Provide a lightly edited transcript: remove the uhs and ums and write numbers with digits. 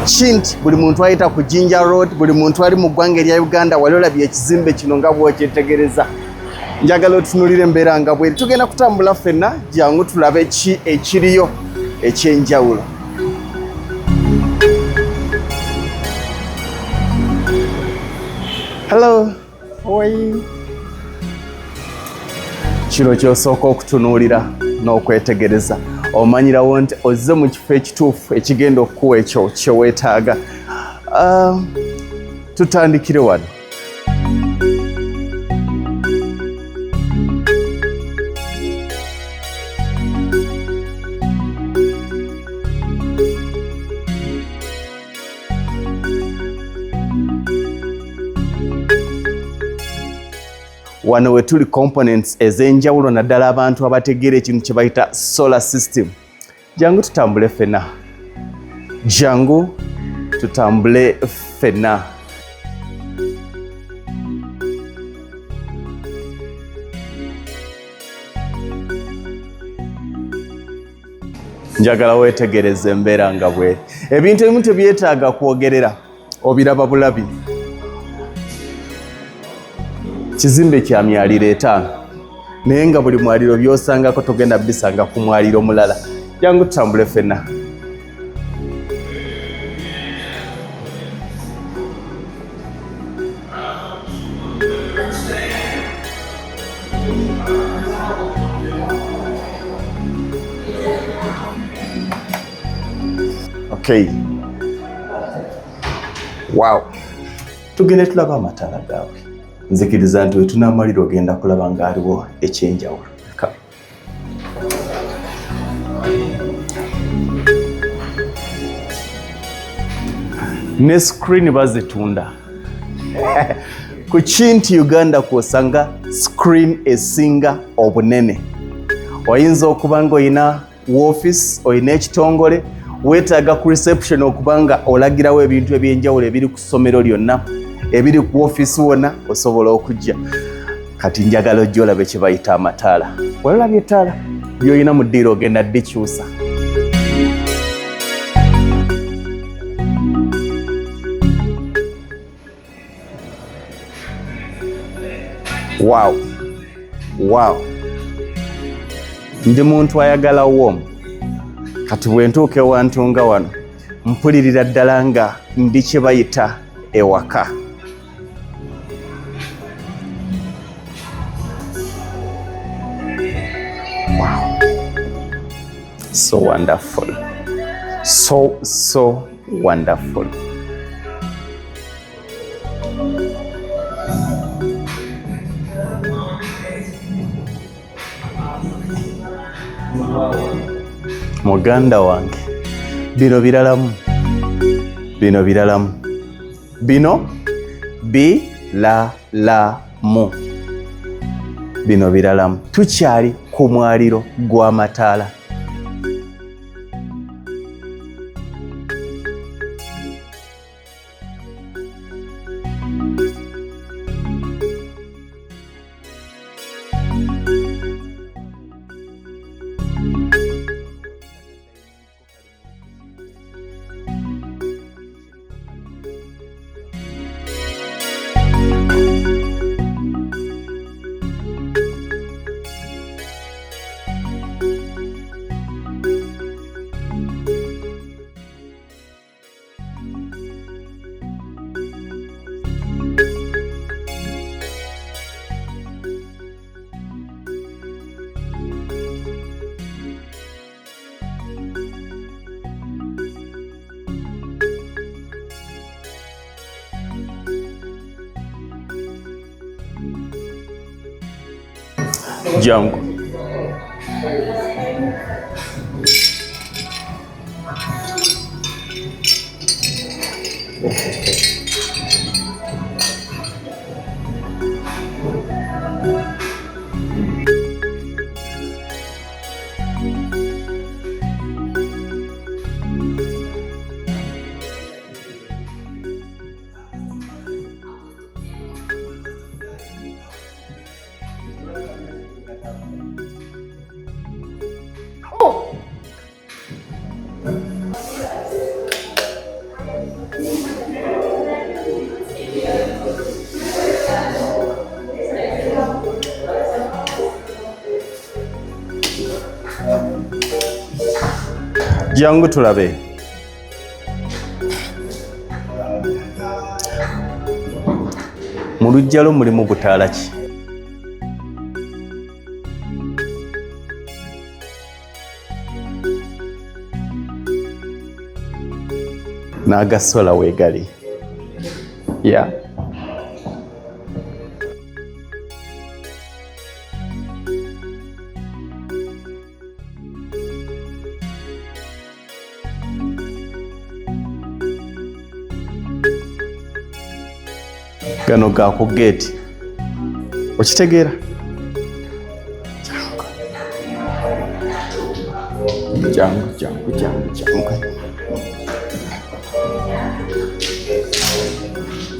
Kinti buli muntu ayita ku Jinja Road, buli muntu ali mu ggwanga erya Uganda wali olabye ekizimbe kino nga bw'okyetegereza. Njagala otunuulire embeera nga bweri. Tugenda kutambula ffenna, jangu tulabe ki ekiriyo ekyenjawulo. Hello, how are you? Kino ky'osooka okutunuulira n'okwetegereza. Omanyirawo nti ozze mu kifo ekituufu ekigenda okukuwa ekyo kye weetaaga. Tutandikire wano. Wano we tuli components ez'enjawulo naddala abantu abategeera ekintu kye bayita solar system. Jangu tutambule ffenna. Jangu tutambule ffenna. Njagala weetegereze embeera nga bweri. Ebintu ebimu tebyetaaga kwogerera, obiraba bulabi. Kizimbe kya myaliro 5 naye nga buli mwaliro by'osangako togenda bisanga ku mwaliro mulala. Jangu tutambule ffenna. Okay. Wow. Tugende tulaba amataala gaabwe. Nzikiriza nti we tunaamalira ogenda kulaba ng'aliwo ekyenjawulo. Ne screen bazitunda. Ku Kinti Uganda kw'osanga screen esinga obunene. Oyinza okuba nga oyina woofiisi, oyina ekitongole, weetaaga ku reception okuba nga olagirawo ebintu ebyenjawulo ebiri ku ssomero lyonna, ebiri ku woofiisi wonna osobola okujja. Kati njagala ojja olabe kye bayita amataala. Olabye ettaala by'olina mu ddiiro ogenda ddikyusa. Wow. Wow. Ndi muntu ayagala woomu. Kati bwe ntuuka ewantunga wano mpulirira ddala nga ndi kye bayita ewaka. Wow. So wonderful. So wonderful. Muganda wange, bino biralamu. Bino biralamu. Bino biralamu. Bino biralamu. Tukyali ku mwaliro gw'amataala. Jangu. Jangu tulabe. Mu lujjalo mulimu butaala ki? N'agasola weegali. Ya. Gano ga ku geeti. Okitegeera? Jangu.